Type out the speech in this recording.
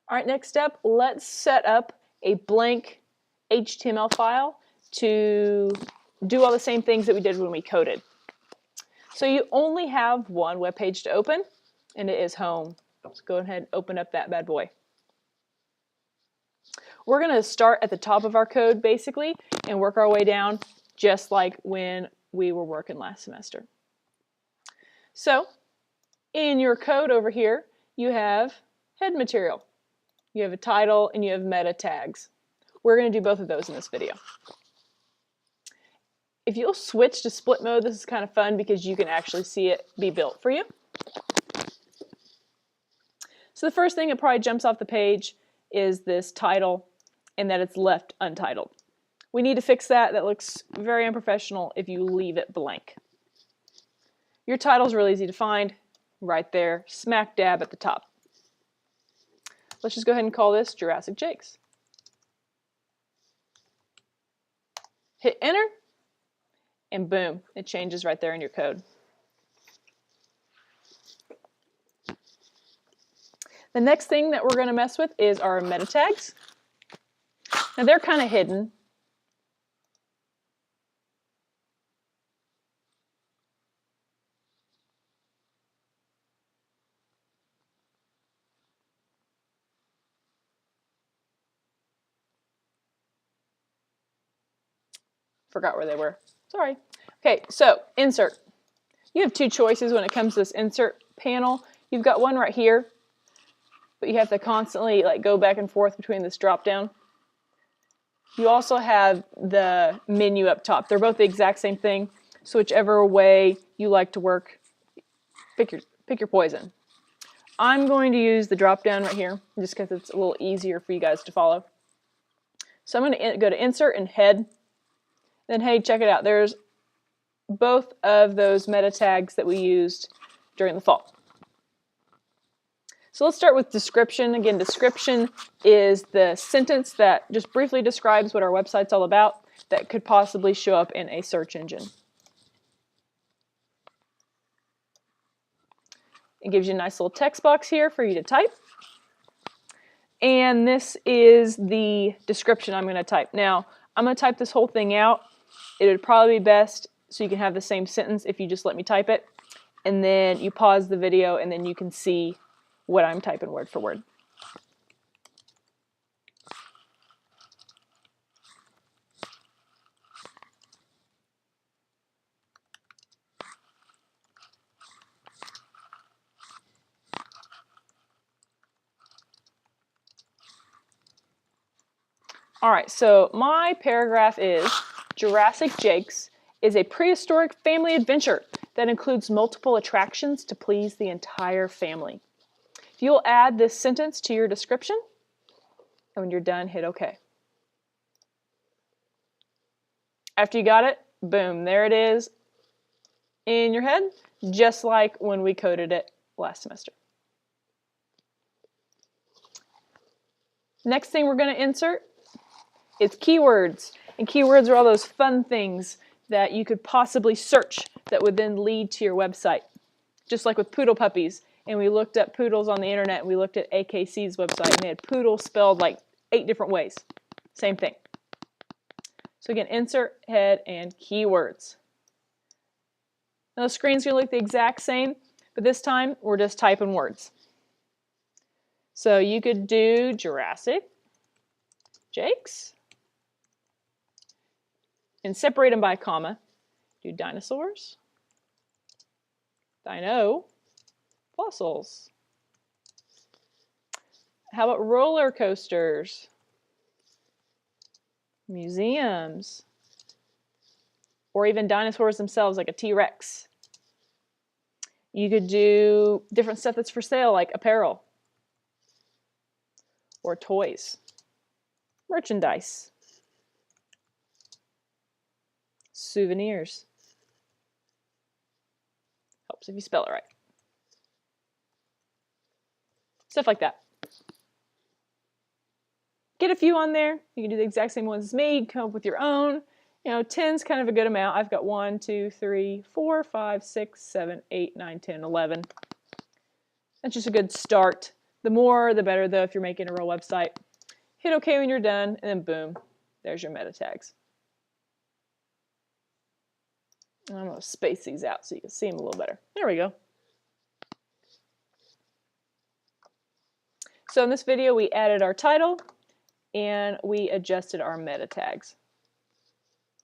All right, next step, let's set up a blank HTML file to do all the same things that we did when we coded. So you only have one web page to open, and it is home. Let's go ahead and open up that bad boy. We're going to start at the top of our code, basically, and work our way down just like when we were working last semester. So in your code over here, you have head material. You have a title, and you have meta tags. We're going to do both of those in this video. If you'll switch to split mode, this is kind of fun because you can actually see it be built for you. So the first thing that probably jumps off the page is this title and that it's left untitled. We need to fix that. That looks very unprofessional if you leave it blank. Your title is really easy to find, right there, smack dab at the top. Let's just go ahead and call this Jurassic Jakes. Hit enter, and boom, it changes right there in your code. The next thing that we're going to mess with is our meta tags. Now they're kind of hidden. Forgot where they were. Sorry. Okay, so insert. You have two choices when it comes to this insert panel. You've got one right here, but you have to constantly go back and forth between this drop down. You also have the menu up top. They're both the exact same thing, so whichever way you like to work, pick your poison. I'm going to use the drop down right here just because it's a little easier for you guys to follow. So I'm going to go to insert and head. Then hey, check it out. There's both of those meta tags that we used during the fall. So let's start with description. Again, description is the sentence that just briefly describes what our website's all about that could possibly show up in a search engine. It gives you a nice little text box here for you to type. And this is the description I'm going to type. Now, I'm going to type this whole thing out. It would probably be best so you can have the same sentence if you just let me type it. And then you pause the video and then you can see what I'm typing word for word. All right, so my paragraph is, Jurassic Jakes is a prehistoric family adventure that includes multiple attractions to please the entire family. If you'll add this sentence to your description, and when you're done, hit OK. After you got it, boom, there it is in your head, just like when we coded it last semester. Next thing we're going to insert is keywords. And keywords are all those fun things that you could possibly search that would then lead to your website. Just like with poodle puppies. And we looked up poodles on the internet, and we looked at AKC's website, and they had poodle spelled like 8 different ways. Same thing. So again, insert, head, and keywords. Now the screen's going to look the exact same, but this time we're just typing words. So you could do Jurassic Jakes and separate them by a comma. Do dinosaurs, dino, fossils. How about roller coasters, museums, or even dinosaurs themselves like a T-Rex. You could do different stuff that's for sale like apparel or toys, merchandise, souvenirs. Helps if you spell it right. Stuff like that. Get a few on there. You can do the exact same ones as me. You can come up with your own. 10's kind of a good amount. I've got 1, 2, 3, 4, 5, 6, 7, 8, 9, 10, 11. That's just a good start The more, the better though if you're making a real website. Hit OK when you're done, and then boom, there's your meta tags. I'm going to space these out so you can see them a little better. There we go. So in this video, we added our title and we adjusted our meta tags.